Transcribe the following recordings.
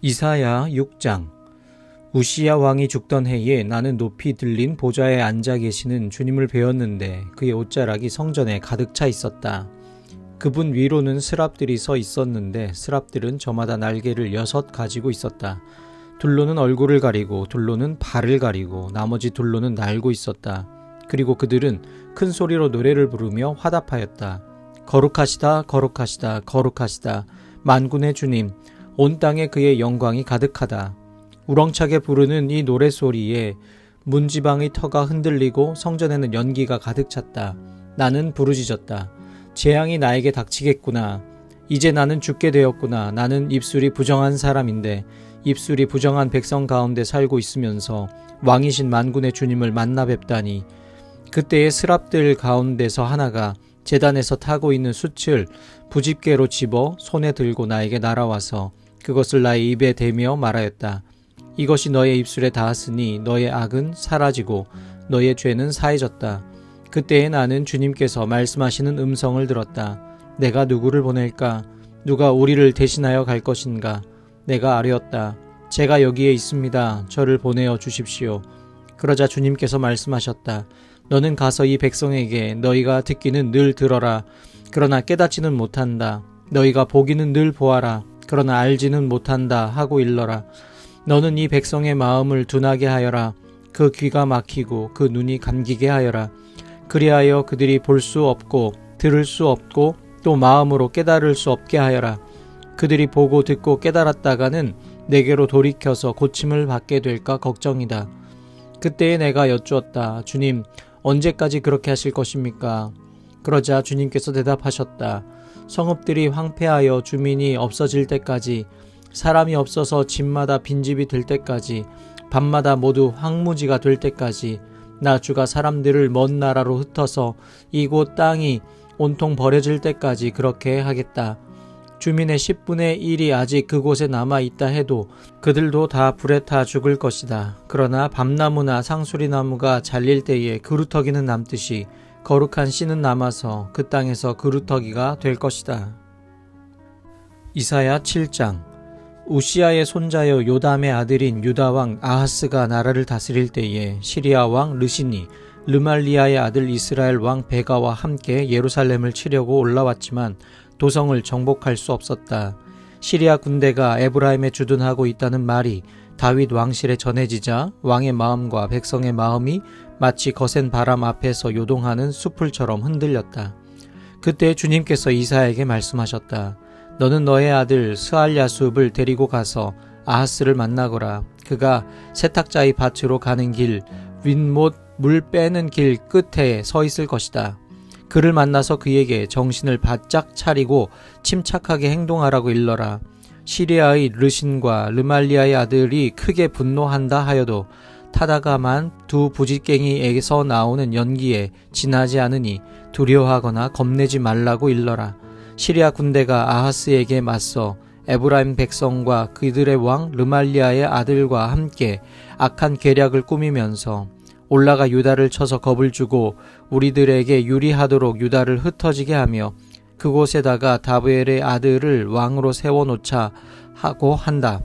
이사야 6장. 우시야 왕이 죽던 해에 나는 높이 들린 보좌에 앉아 계시는 주님을 배웠는데 그의 옷자락이 성전에 가득 차 있었다. 그분 위로는 스랍들이 서 있었는데 스랍들은 저마다 날개를 6 가지고 있었다. 둘로는 얼굴을 가리고 둘로는 발을 가리고 나머지 둘로는 날고 있었다. 그리고 그들은 큰 소리로 노래를 부르며 화답하였다. 거룩하시다, 거룩하시다, 거룩하시다. 만군의 주님, 온 땅에 그의 영광이 가득하다. 우렁차게 부르는 이 노래소리에 문지방의 터가 흔들리고 성전에는 연기가 가득 찼다. 나는 부르짖었다. 재앙이 나에게 닥치겠구나. 이제 나는 죽게 되었구나. 나는 입술이 부정한 사람인데 입술이 부정한 백성 가운데 살고 있으면서 왕이신 만군의 주님을 만나 뵙다니. 그때의 스랍들 가운데서 하나가 제단에서 타고 있는 숯을 부집개로 집어 손에 들고 나에게 날아와서 그것을 나의 입에 대며 말하였다. 이것이 너의 입술에 닿았으니 너의 악은 사라지고 너의 죄는 사해졌다. 그때에 나는 주님께서 말씀하시는 음성을 들었다. 내가 누구를 보낼까? 누가 우리를 대신하여 갈 것인가? 내가 아뢰었다. 제가 여기에 있습니다. 저를 보내어 주십시오. 그러자 주님께서 말씀하셨다. 너는 가서 이 백성에게 너희가 듣기는 늘 들어라. 그러나 깨닫지는 못한다. 너희가 보기는 늘 보아라. 그러나 알지는 못한다 하고 일러라. 너는 이 백성의 마음을 둔하게 하여라. 그 귀가 막히고 그 눈이 감기게 하여라. 그리하여 그들이 볼 수 없고 들을 수 없고 또 마음으로 깨달을 수 없게 하여라. 그들이 보고 듣고 깨달았다가는 내게로 돌이켜서 고침을 받게 될까 걱정이다. 그때에 내가 여쭈었다. 주님, 언제까지 그렇게 하실 것입니까? 그러자 주님께서 대답하셨다. 성읍들이 황폐하여 주민이 없어질 때까지, 사람이 없어서 집마다 빈집이 될 때까지, 밤마다 모두 황무지가 될 때까지 나 주가 사람들을 먼 나라로 흩어서 이곳 땅이 온통 버려질 때까지 그렇게 하겠다. 주민의 10분의 1이 아직 그곳에 남아있다 해도 그들도 다 불에 타 죽을 것이다. 그러나 밤나무나 상수리나무가 잘릴 때에 그루터기는 남듯이 거룩한 씨는 남아서 그 땅에서 그루터기가 될 것이다. 이사야 7장. 우시야의 손자여 요담의 아들인 유다왕 아하스가 나라를 다스릴 때에 시리아 왕 르신이 르말리아의 아들 이스라엘 왕 베가와 함께 예루살렘을 치려고 올라왔지만 도성을 정복할 수 없었다. 시리아 군대가 에브라임에 주둔하고 있다는 말이 다윗 왕실에 전해지자 왕의 마음과 백성의 마음이 마치 거센 바람 앞에서 요동하는 숲풀처럼 흔들렸다. 그때 주님께서 이사야에게 말씀하셨다. 너는 너의 아들 스알야숲을 데리고 가서 아하스를 만나거라. 그가 세탁자의 밭으로 가는 길, 윗못 물 빼는 길 끝에 서 있을 것이다. 그를 만나서 그에게 정신을 바짝 차리고 침착하게 행동하라고 일러라. 시리아의 르신과 르말리아의 아들이 크게 분노한다 하여도 타다가만 두 부짓갱이에게서 나오는 연기에 지나지 않으니 두려워하거나 겁내지 말라고 일러라. 시리아 군대가 아하스에게 맞서 에브라임 백성과 그들의 왕 르말리아의 아들과 함께 악한 계략을 꾸미면서 올라가 유다를 쳐서 겁을 주고 우리들에게 유리하도록 유다를 흩어지게 하며 그곳에다가 다브엘의 아들을 왕으로 세워놓자 하고 한다.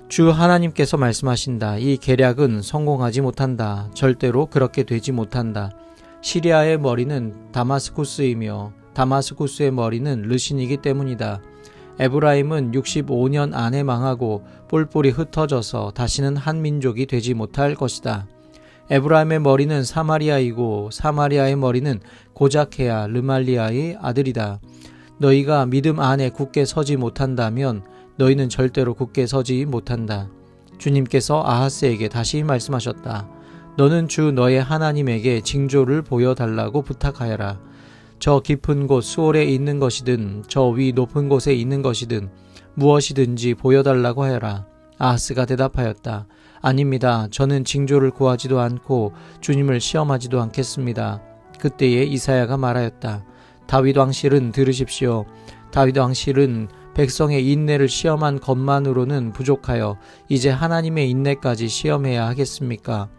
주 하나님께서 말씀하신다. 이 계략은 성공하지 못한다. 절대로 그렇게 되지 못한다. 시리아의 머리는 다마스쿠스이며 다마스쿠스의 머리는 르신이기 때문이다. 에브라임은 65년 안에 망하고 뿔뿔이 흩어져서 다시는 한 민족이 되지 못할 것이다. 에브라임의 머리는 사마리아이고 사마리아의 머리는 고자케야 르말리아의 아들이다. 너희가 믿음 안에 굳게 서지 못한다면 너희는 절대로 굳게 서지 못한다. 주님께서 아하스에게 다시 말씀하셨다. 너는 주 너의 하나님에게 징조를 보여달라고 부탁하여라. 저 깊은 곳 수월에 있는 것이든 저 위 높은 곳에 있는 것이든 무엇이든지 보여달라고 하여라. 아하스가 대답하였다. 아닙니다. 저는 징조를 구하지도 않고 주님을 시험하지도 않겠습니다. 그때에 이사야가 말하였다. 다윗 왕실은 들으십시오. 다윗 왕실은 백성의 인내를 시험한 것만으로는 부족하여 이제 하나님의 인내까지 시험해야 하겠습니까?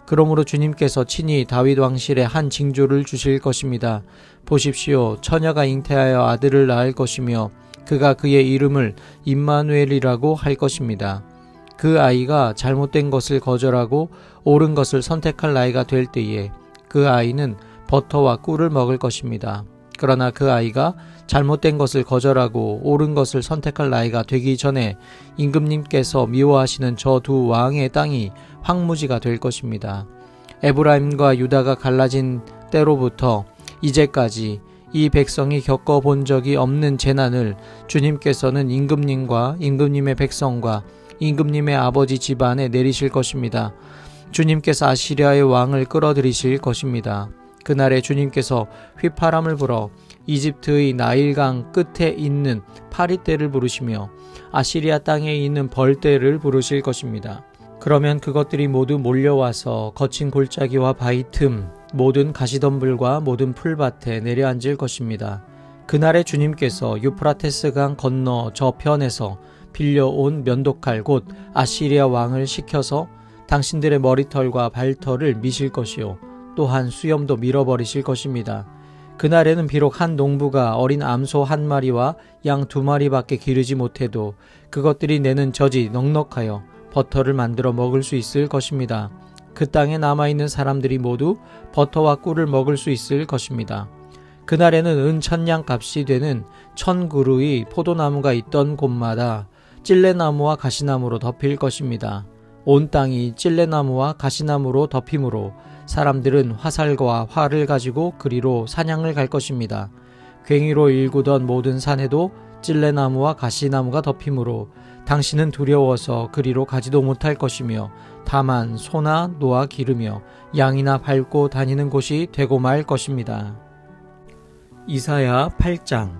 그러므로 주님께서 친히 다윗 왕실에 한 징조를 주실 것입니다. 보십시오. 처녀가 잉태하여 아들을 낳을 것이며 그가 그의 이름을 임마누엘이라고 할 것입니다. 그 아이가 잘못된 것을 거절하고 옳은 것을 선택할 나이가 될 때에 그 아이는 버터와 꿀을 먹을 것입니다. 그러나 그 아이가 잘못된 것을 거절하고 옳은 것을 선택할 나이가 되기 전에 임금님께서 미워하시는 저 두 왕의 땅이 황무지가 될 것입니다. 에브라임과 유다가 갈라진 때로부터 이제까지 이 백성이 겪어본 적이 없는 재난을 주님께서는 임금님과 임금님의 백성과 임금님의 아버지 집안에 내리실 것입니다. 주님께서 아시리아의 왕을 끌어들이실 것입니다. 그날에 주님께서 휘파람을 불어 이집트의 나일강 끝에 있는 파리떼를 부르시며 아시리아 땅에 있는 벌떼를 부르실 것입니다. 그러면 그것들이 모두 몰려와서 거친 골짜기와 바위 틈, 모든 가시덤불과 모든 풀밭에 내려앉을 것입니다. 그날에 주님께서 유프라테스 강 건너 저편에서 빌려온 면도칼 곧 아시리아 왕을 시켜서 당신들의 머리털과 발털을 미실 것이요 또한 수염도 밀어버리실 것입니다. 그날에는 비록 한 농부가 어린 암소 한 마리와 양 두 마리밖에 기르지 못해도 그것들이 내는 젖이 넉넉하여 버터를 만들어 먹을 수 있을 것입니다. 그 땅에 남아있는 사람들이 모두 버터와 꿀을 먹을 수 있을 것입니다. 그날에는 은천냥 값이 되는 1000그루의 포도나무가 있던 곳마다 찔레나무와 가시나무로 덮일 것입니다. 온 땅이 찔레나무와 가시나무로 덮이므로 사람들은 화살과 활을 가지고 그리로 사냥을 갈 것입니다. 괭이로 일구던 모든 산에도 찔레나무와 가시나무가 덮이므로 당신은 두려워서 그리로 가지도 못할 것이며 다만 소나 노아 기르며 양이나 밟고 다니는 곳이 되고 말 것입니다. 이사야 8장.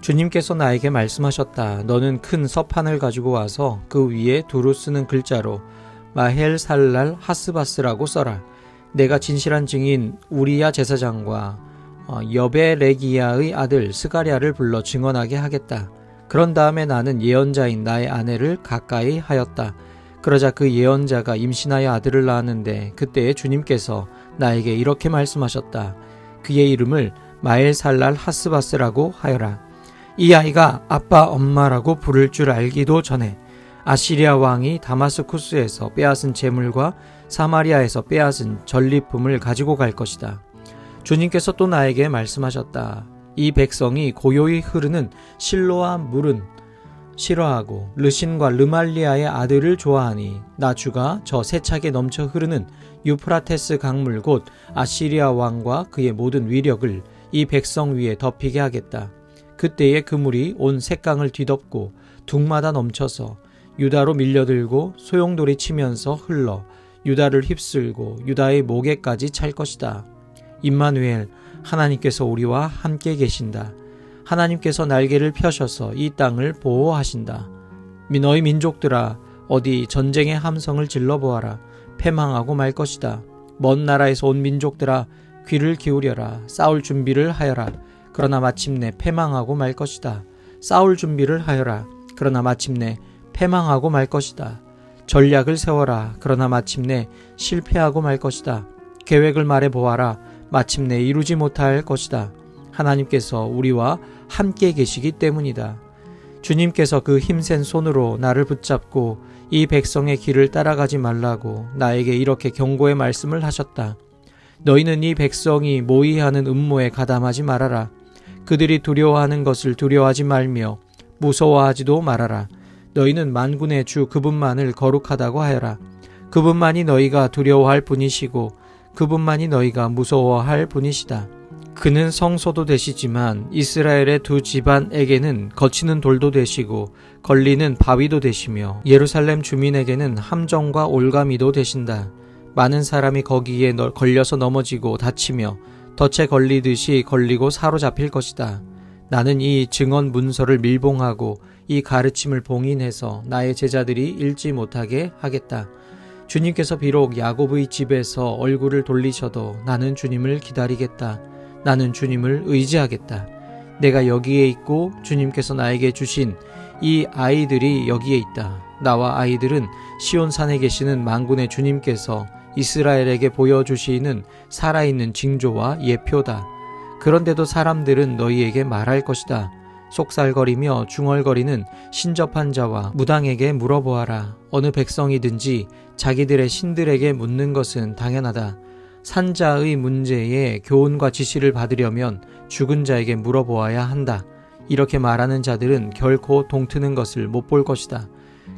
주님께서 나에게 말씀하셨다. 너는 큰 서판을 가지고 와서 그 위에 두루 쓰는 글자로 마헬살랄 하스바스라고 써라. 내가 진실한 증인 우리야 제사장과 여베레기야의 아들 스가랴를 불러 증언하게 하겠다. 그런 다음에 나는 예언자인 나의 아내를 가까이 하였다. 그러자 그 예언자가 임신하여 아들을 낳았는데 그때에 주님께서 나에게 이렇게 말씀하셨다. 그의 이름을 마엘살랄 하스바스라고 하여라. 이 아이가 아빠 엄마라고 부를 줄 알기도 전에 아시리아 왕이 다마스쿠스에서 빼앗은 재물과 사마리아에서 빼앗은 전리품을 가지고 갈 것이다. 주님께서 또 나에게 말씀하셨다. 이 백성이 고요히 흐르는 실로아 물은 싫어하고 르신과 르말리아의 아들을 좋아하니 나 주가 저 세차게 넘쳐 흐르는 유프라테스 강물 곧 아시리아 왕과 그의 모든 위력을 이 백성 위에 덮이게 하겠다. 그때에 그 물이 온 색강을 뒤덮고 둑마다 넘쳐서 유다로 밀려들고 소용돌이 치면서 흘러 유다를 휩쓸고 유다의 목에까지 찰 것이다. 임마누엘, 하나님께서 우리와 함께 계신다. 하나님께서 날개를 펴셔서 이 땅을 보호하신다. 너희 민족들아, 어디 전쟁의 함성을 질러보아라. 패망하고 말 것이다. 먼 나라에서 온 민족들아, 귀를 기울여라. 싸울 준비를 하여라. 그러나 마침내 패망하고 말 것이다. 싸울 준비를 하여라. 그러나 마침내 패망하고 말 것이다. 전략을 세워라. 그러나 마침내 실패하고 말 것이다. 계획을 말해 보아라. 마침내 이루지 못할 것이다. 하나님께서 우리와 함께 계시기 때문이다. 주님께서 그 힘센 손으로 나를 붙잡고 이 백성의 길을 따라가지 말라고 나에게 이렇게 경고의 말씀을 하셨다. 너희는 이 백성이 모의하는 음모에 가담하지 말아라. 그들이 두려워하는 것을 두려워하지 말며 무서워하지도 말아라. 너희는 만군의 주 그분만을 거룩하다고 하여라. 그분만이 너희가 두려워할 분이시고 그분만이 너희가 무서워할 분이시다. 그는 성소도 되시지만 이스라엘의 두 집안에게는 거치는 돌도 되시고 걸리는 바위도 되시며 예루살렘 주민에게는 함정과 올가미도 되신다. 많은 사람이 거기에 걸려서 넘어지고 다치며 덫에 걸리듯이 걸리고 사로잡힐 것이다. 나는 이 증언 문서를 밀봉하고 이 가르침을 봉인해서 나의 제자들이 읽지 못하게 하겠다. 주님께서 비록 야곱의 집에서 얼굴을 돌리셔도 나는 주님을 기다리겠다. 나는 주님을 의지하겠다. 내가 여기에 있고 주님께서 나에게 주신 이 아이들이 여기에 있다. 나와 아이들은 시온산에 계시는 만군의 주님께서 이스라엘에게 보여주시는 살아있는 징조와 예표다. 그런데도 사람들은 너희에게 말할 것이다. 속살거리며 중얼거리는 신접한 자와 무당에게 물어보아라. 어느 백성이든지 자기들의 신들에게 묻는 것은 당연하다. 산자의 문제에 교훈과 지시를 받으려면 죽은 자에게 물어보아야 한다. 이렇게 말하는 자들은 결코 동트는 것을 못 볼 것이다.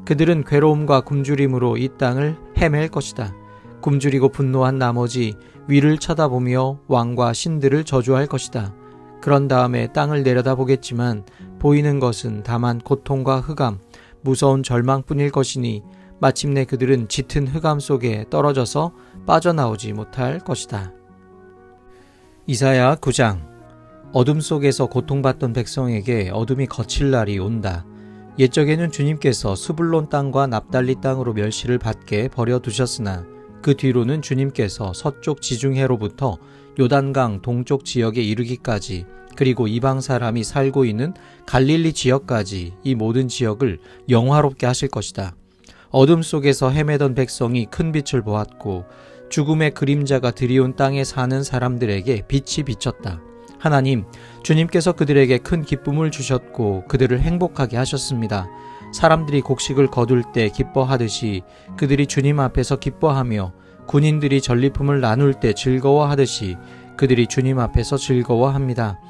그들은 괴로움과 굶주림으로 이 땅을 헤맬 것이다. 굶주리고 분노한 나머지 위를 쳐다보며 왕과 신들을 저주할 것이다. 그런 다음에 땅을 내려다보겠지만 보이는 것은 다만 고통과 흑암, 무서운 절망뿐일 것이니 마침내 그들은 짙은 흑암 속에 떨어져서 빠져나오지 못할 것이다. 이사야 9장. 어둠 속에서 고통받던 백성에게 어둠이 거칠 날이 온다. 옛적에는 주님께서 스불론 땅과 납달리 땅으로 멸시를 받게 버려두셨으나 그 뒤로는 주님께서 서쪽 지중해로부터 요단강 동쪽 지역에 이르기까지 그리고 이방 사람이 살고 있는 갈릴리 지역까지 이 모든 지역을 영화롭게 하실 것이다. 어둠 속에서 헤매던 백성이 큰 빛을 보았고 죽음의 그림자가 드리운 땅에 사는 사람들에게 빛이 비쳤다. 하나님, 주님께서 그들에게 큰 기쁨을 주셨고 그들을 행복하게 하셨습니다. 사람들이 곡식을 거둘 때 기뻐하듯이 그들이 주님 앞에서 기뻐하며 군인들이 전리품을 나눌 때 즐거워하듯이 그들이 주님 앞에서 즐거워합니다.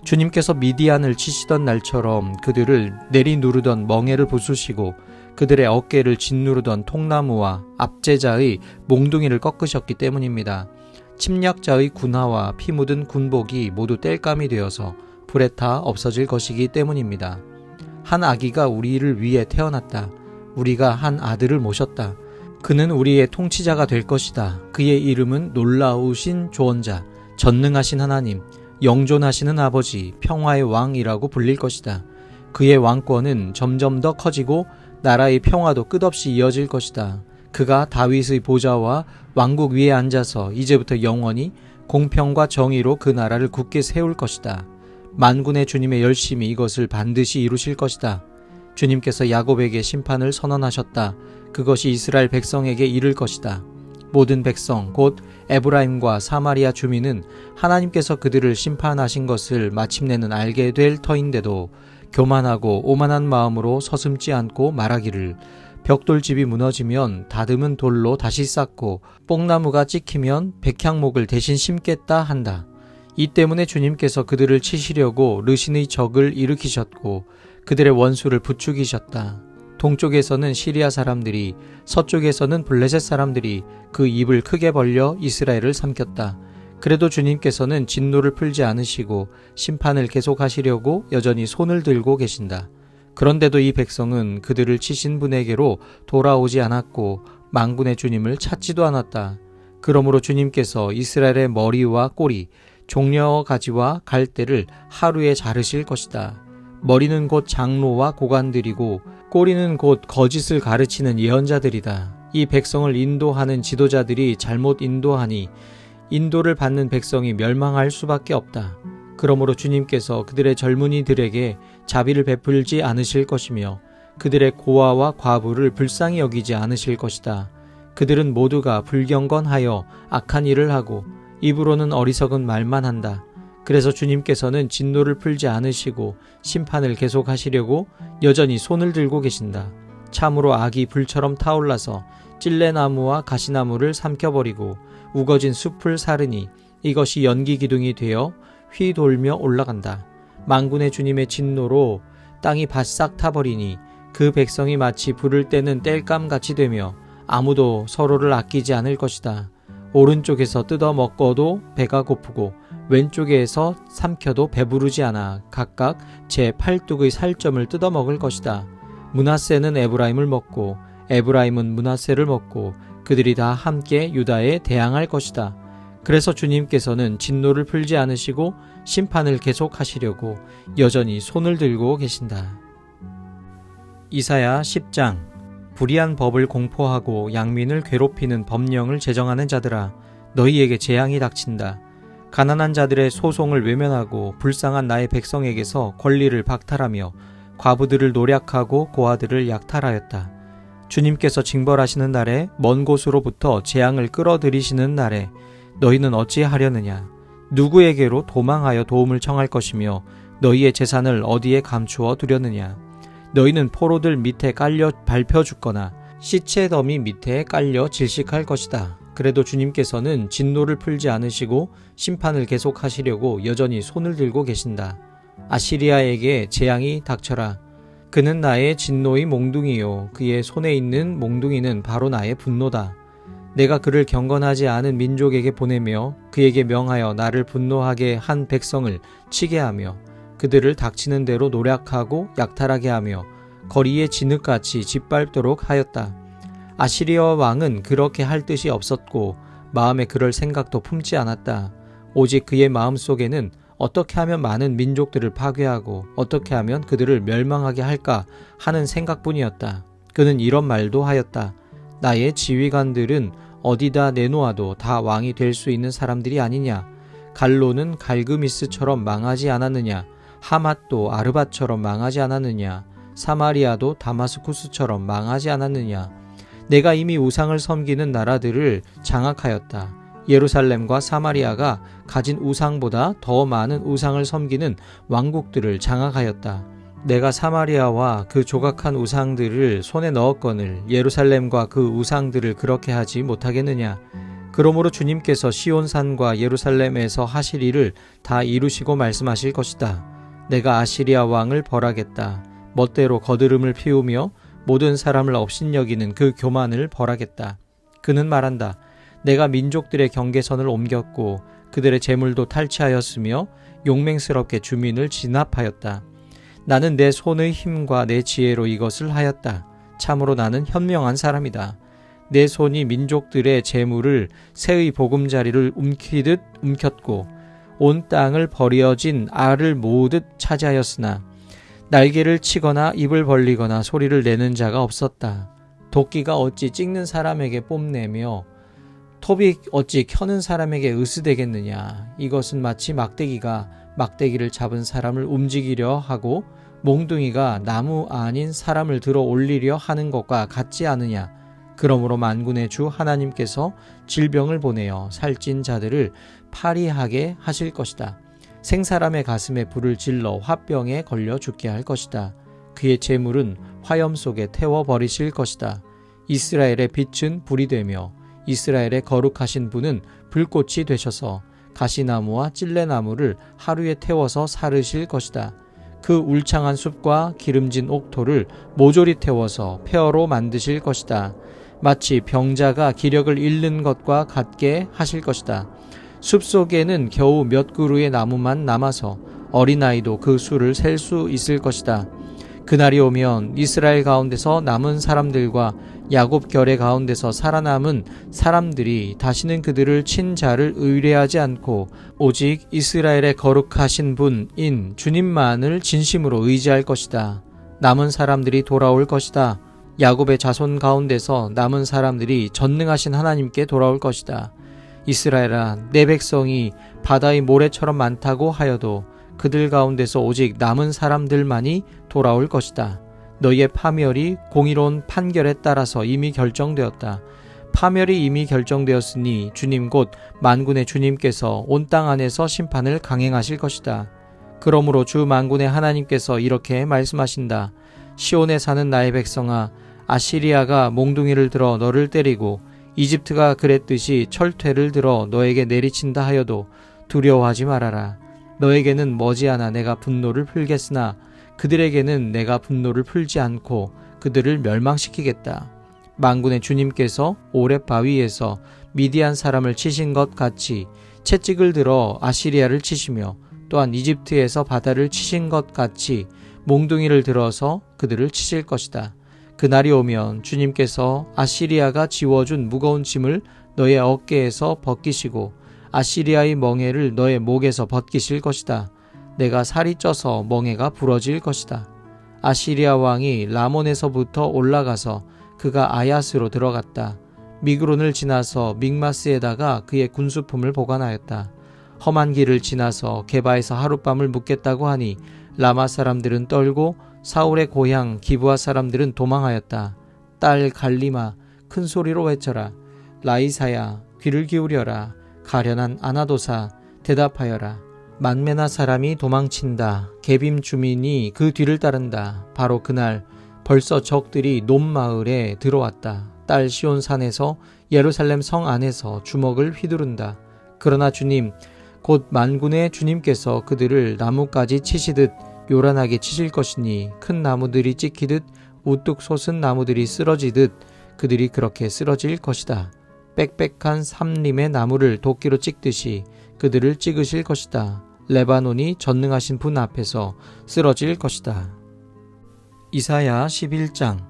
주님께서 미디안을 치시던 날처럼 그들을 내리누르던 멍에를 부수시고 그들의 어깨를 짓누르던 통나무와 압제자의 몽둥이를 꺾으셨기 때문입니다. 침략자의 군화와 피 묻은 군복이 모두 땔감이 되어서 불에 타 없어질 것이기 때문입니다. 한 아기가 우리를 위해 태어났다. 우리가 한 아들을 모셨다. 그는 우리의 통치자가 될 것이다. 그의 이름은 놀라우신 조언자, 전능하신 하나님, 영존하시는 아버지, 평화의 왕이라고 불릴 것이다. 그의 왕권은 점점 더 커지고 나라의 평화도 끝없이 이어질 것이다. 그가 다윗의 보좌와 왕국 위에 앉아서 이제부터 영원히 공평과 정의로 그 나라를 굳게 세울 것이다. 만군의 주님의 열심히 이것을 반드시 이루실 것이다. 주님께서 야곱에게 심판을 선언하셨다. 그것이 이스라엘 백성에게 이를 것이다. 모든 백성 곧 에브라임과 사마리아 주민은 하나님께서 그들을 심판하신 것을 마침내는 알게 될 터인데도 교만하고 오만한 마음으로 서슴지 않고 말하기를 벽돌집이 무너지면 다듬은 돌로 다시 쌓고 뽕나무가 찍히면 백향목을 대신 심겠다 한다. 이 때문에 주님께서 그들을 치시려고 르신의 적을 일으키셨고 그들의 원수를 부추기셨다. 동쪽에서는 시리아 사람들이, 서쪽에서는 블레셋 사람들이 그 입을 크게 벌려 이스라엘을 삼켰다. 그래도 주님께서는 진노를 풀지 않으시고 심판을 계속하시려고 여전히 손을 들고 계신다. 그런데도 이 백성은 그들을 치신 분에게로 돌아오지 않았고 만군의 주님을 찾지도 않았다. 그러므로 주님께서 이스라엘의 머리와 꼬리, 종려 가지와 갈대를 하루에 자르실 것이다. 머리는 곧 장로와 고관들이고 꼬리는 곧 거짓을 가르치는 예언자들이다. 이 백성을 인도하는 지도자들이 잘못 인도하니 인도를 받는 백성이 멸망할 수밖에 없다. 그러므로 주님께서 그들의 젊은이들에게 자비를 베풀지 않으실 것이며 그들의 고아와 과부를 불쌍히 여기지 않으실 것이다. 그들은 모두가 불경건하여 악한 일을 하고 입으로는 어리석은 말만 한다. 그래서 주님께서는 진노를 풀지 않으시고 심판을 계속하시려고 여전히 손을 들고 계신다. 참으로 악이 불처럼 타올라서 찔레나무와 가시나무를 삼켜버리고 우거진 숲을 사르니 이것이 연기 기둥이 되어 휘돌며 올라간다. 만군의 주님의 진노로 땅이 바싹 타버리니 그 백성이 마치 불을 떼는 땔감같이 되며 아무도 서로를 아끼지 않을 것이다. 오른쪽에서 뜯어 먹어도 배가 고프고 왼쪽에서 삼켜도 배부르지 않아 각각 제 팔뚝의 살점을 뜯어 먹을 것이다. 므낫세는 에브라임을 먹고 에브라임은 므낫세를 먹고 그들이 다 함께 유다에 대항할 것이다. 그래서 주님께서는 진노를 풀지 않으시고 심판을 계속하시려고 여전히 손을 들고 계신다. 이사야 10장. 불의한 법을 공포하고 양민을 괴롭히는 법령을 제정하는 자들아, 너희에게 재앙이 닥친다. 가난한 자들의 소송을 외면하고 불쌍한 나의 백성에게서 권리를 박탈하며 과부들을 노략하고 고아들을 약탈하였다. 주님께서 징벌하시는 날에 먼 곳으로부터 재앙을 끌어들이시는 날에 너희는 어찌하려느냐? 누구에게로 도망하여 도움을 청할 것이며 너희의 재산을 어디에 감추어 두려느냐? 너희는 포로들 밑에 깔려 밟혀 죽거나 시체 더미 밑에 깔려 질식할 것이다. 그래도 주님께서는 진노를 풀지 않으시고 심판을 계속하시려고 여전히 손을 들고 계신다. 아시리아에게 재앙이 닥쳐라. 그는 나의 진노의 몽둥이요. 그의 손에 있는 몽둥이는 바로 나의 분노다. 내가 그를 경건하지 않은 민족에게 보내며 그에게 명하여 나를 분노하게 한 백성을 치게 하며 그들을 닥치는 대로 노략하고 약탈하게 하며 거리에 진흙같이 짓밟도록 하였다. 아시리아 왕은 그렇게 할 뜻이 없었고 마음에 그럴 생각도 품지 않았다. 오직 그의 마음속에는 어떻게 하면 많은 민족들을 파괴하고 어떻게 하면 그들을 멸망하게 할까 하는 생각뿐이었다. 그는 이런 말도 하였다. 나의 지휘관들은 어디다 내놓아도 다 왕이 될 수 있는 사람들이 아니냐. 갈로는 갈그미스처럼 망하지 않았느냐. 하맛도 아르밧처럼 망하지 않았느냐. 사마리아도 다마스쿠스처럼 망하지 않았느냐. 내가 이미 우상을 섬기는 나라들을 장악하였다. 예루살렘과 사마리아가 가진 우상보다 더 많은 우상을 섬기는 왕국들을 장악하였다. 내가 사마리아와 그 조각한 우상들을 손에 넣었거늘 예루살렘과 그 우상들을 그렇게 하지 못하겠느냐. 그러므로 주님께서 시온산과 예루살렘에서 하실 일을 다 이루시고 말씀하실 것이다. 내가 아시리아 왕을 벌하겠다. 멋대로 거드름을 피우며 모든 사람을 업신여기는 그 교만을 벌하겠다. 그는 말한다. 내가 민족들의 경계선을 옮겼고 그들의 재물도 탈취하였으며 용맹스럽게 주민을 진압하였다. 나는 내 손의 힘과 내 지혜로 이것을 하였다. 참으로 나는 현명한 사람이다. 내 손이 민족들의 재물을 새의 보금자리를 움키듯 움켰고 온 땅을 버려진 알을 모으듯 차지하였으나 날개를 치거나 입을 벌리거나 소리를 내는 자가 없었다. 도끼가 어찌 찍는 사람에게 뽐내며 톱이 어찌 켜는 사람에게 으스대겠느냐. 이것은 마치 막대기가 막대기를 잡은 사람을 움직이려 하고 몽둥이가 나무 아닌 사람을 들어 올리려 하는 것과 같지 않으냐. 그러므로 만군의 주 하나님께서 질병을 보내어 살찐 자들을 파리하게 하실 것이다. 생사람의 가슴에 불을 질러 화병에 걸려 죽게 할 것이다. 그의 재물은 화염 속에 태워버리실 것이다. 이스라엘의 빛은 불이 되며 이스라엘의 거룩하신 분은 불꽃이 되셔서 가시나무와 찔레나무를 하루에 태워서 사르실 것이다. 그 울창한 숲과 기름진 옥토를 모조리 태워서 폐허로 만드실 것이다. 마치 병자가 기력을 잃는 것과 같게 하실 것이다. 숲속에는 겨우 몇 그루의 나무만 남아서 어린아이도 그 수를 셀 수 있을 것이다. 그날이 오면 이스라엘 가운데서 남은 사람들과 야곱 결의 가운데서 살아남은 사람들이 다시는 그들을 친 자를 의뢰하지 않고 오직 이스라엘의 거룩하신 분인 주님만을 진심으로 의지할 것이다. 남은 사람들이 돌아올 것이다. 야곱의 자손 가운데서 남은 사람들이 전능하신 하나님께 돌아올 것이다. 이스라엘아, 내 백성이 바다의 모래처럼 많다고 하여도 그들 가운데서 오직 남은 사람들만이 돌아올 것이다. 너희의 파멸이 공의로운 판결에 따라서 이미 결정되었다. 파멸이 이미 결정되었으니 주님 곧 만군의 주님께서 온 땅 안에서 심판을 강행하실 것이다. 그러므로 주 만군의 하나님께서 이렇게 말씀하신다. 시온에 사는 나의 백성아, 아시리아가 몽둥이를 들어 너를 때리고 이집트가 그랬듯이 철퇴를 들어 너에게 내리친다 하여도 두려워하지 말아라. 너에게는 머지않아 내가 분노를 풀겠으나 그들에게는 내가 분노를 풀지 않고 그들을 멸망시키겠다. 만군의 주님께서 오렙 바위에서 미디안 사람을 치신 것 같이 채찍을 들어 아시리아를 치시며 또한 이집트에서 바다를 치신 것 같이 몽둥이를 들어서 그들을 치실 것이다. 그날이 오면 주님께서 아시리아가 지워준 무거운 짐을 너의 어깨에서 벗기시고 아시리아의 멍에를 너의 목에서 벗기실 것이다. 내가 살이 쪄서 멍에가 부러질 것이다. 아시리아 왕이 라몬에서부터 올라가서 그가 아얏으로 들어갔다. 미그론을 지나서 믹마스에다가 그의 군수품을 보관하였다. 험한 길을 지나서 게바에서 하룻밤을 묵겠다고 하니 라마 사람들은 떨고 사울의 고향 기브아 사람들은 도망하였다. 딸 갈리마, 큰 소리로 외쳐라. 라이사야, 귀를 기울여라. 가련한 아나도사, 대답하여라. 만메나 사람이 도망친다. 게빔 주민이 그 뒤를 따른다. 바로 그날 벌써 적들이 놈 마을에 들어왔다. 딸 시온 산에서 예루살렘 성 안에서 주먹을 휘두른다. 그러나 주님, 곧 만군의 주님께서 그들을 나뭇가지 치시듯 요란하게 치실 것이니 큰 나무들이 찍히듯 우뚝 솟은 나무들이 쓰러지듯 그들이 그렇게 쓰러질 것이다. 빽빽한 삼림의 나무를 도끼로 찍듯이 그들을 찍으실 것이다. 레바논이 전능하신 분 앞에서 쓰러질 것이다. 이사야 11장.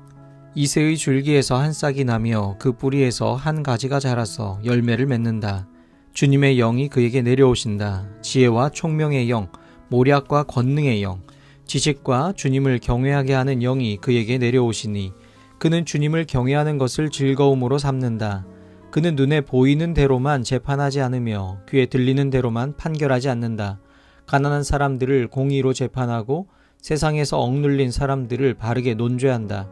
이새의 줄기에서 한 싹이 나며 그 뿌리에서 한 가지가 자라서 열매를 맺는다. 주님의 영이 그에게 내려오신다. 지혜와 총명의 영, 모략과 권능의 영, 지식과 주님을 경외하게 하는 영이 그에게 내려오시니 그는 주님을 경외하는 것을 즐거움으로 삼는다. 그는 눈에 보이는 대로만 재판하지 않으며 귀에 들리는 대로만 판결하지 않는다. 가난한 사람들을 공의로 재판하고 세상에서 억눌린 사람들을 바르게 논죄한다.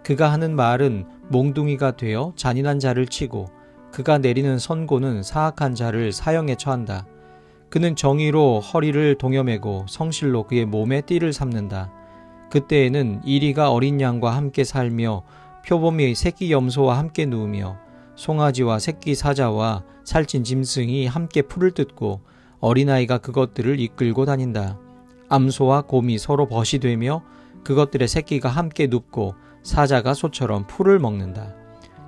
그가 하는 말은 몽둥이가 되어 잔인한 자를 치고 그가 내리는 선고는 사악한 자를 사형에 처한다. 그는 정의로 허리를 동여매고 성실로 그의 몸에 띠를 삼는다. 그때에는 이리가 어린 양과 함께 살며 표범이 새끼 염소와 함께 누우며 송아지와 새끼 사자와 살찐 짐승이 함께 풀을 뜯고 어린아이가 그것들을 이끌고 다닌다. 암소와 곰이 서로 벗이 되며 그것들의 새끼가 함께 눕고 사자가 소처럼 풀을 먹는다.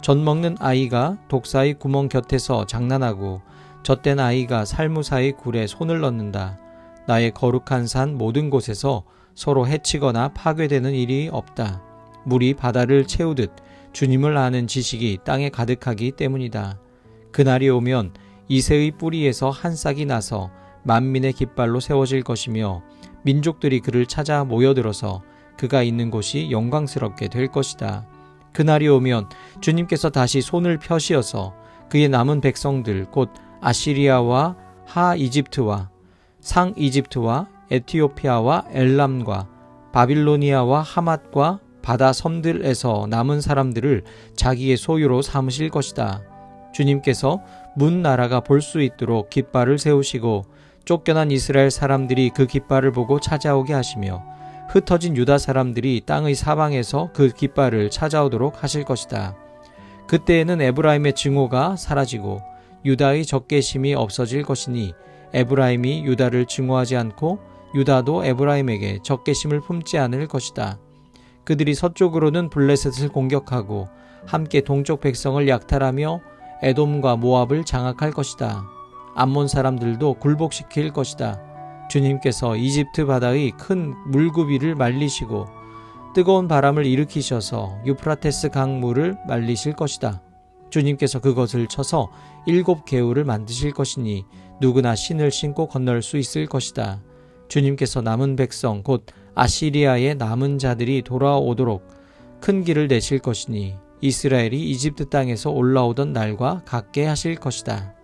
젖 먹는 아이가 독사의 구멍 곁에서 장난하고 젖된 아이가 살무사의 굴에 손을 넣는다. 나의 거룩한 산 모든 곳에서 서로 해치거나 파괴되는 일이 없다. 물이 바다를 채우듯 주님을 아는 지식이 땅에 가득하기 때문이다. 그날이 오면 이새의 뿌리에서 한 싹이 나서 만민의 깃발로 세워질 것이며 민족들이 그를 찾아 모여들어서 그가 있는 곳이 영광스럽게 될 것이다. 그날이 오면 주님께서 다시 손을 펴시어서 그의 남은 백성들 곧 아시리아와 하 이집트와 상 이집트와 에티오피아와 엘람과 바빌로니아와 하맛과 바다 섬들에서 남은 사람들을 자기의 소유로 삼으실 것이다. 주님께서 문 나라가 볼 수 있도록 깃발을 세우시고 쫓겨난 이스라엘 사람들이 그 깃발을 보고 찾아오게 하시며 흩어진 유다 사람들이 땅의 사방에서 그 깃발을 찾아오도록 하실 것이다. 그때에는 에브라임의 증오가 사라지고 유다의 적개심이 없어질 것이니 에브라임이 유다를 증오하지 않고 유다도 에브라임에게 적개심을 품지 않을 것이다. 그들이 서쪽으로는 블레셋을 공격하고 함께 동쪽 백성을 약탈하며 에돔과 모압을 장악할 것이다. 암몬 사람들도 굴복시킬 것이다. 주님께서 이집트 바다의 큰 물구비를 말리시고 뜨거운 바람을 일으키셔서 유프라테스 강물을 말리실 것이다. 주님께서 그것을 쳐서 7개울을 만드실 것이니 누구나 신을 신고 건널 수 있을 것이다. 주님께서 남은 백성 곧 아시리아의 남은 자들이 돌아오도록 큰 길을 내실 것이니 이스라엘이 이집트 땅에서 올라오던 날과 같게 하실 것이다.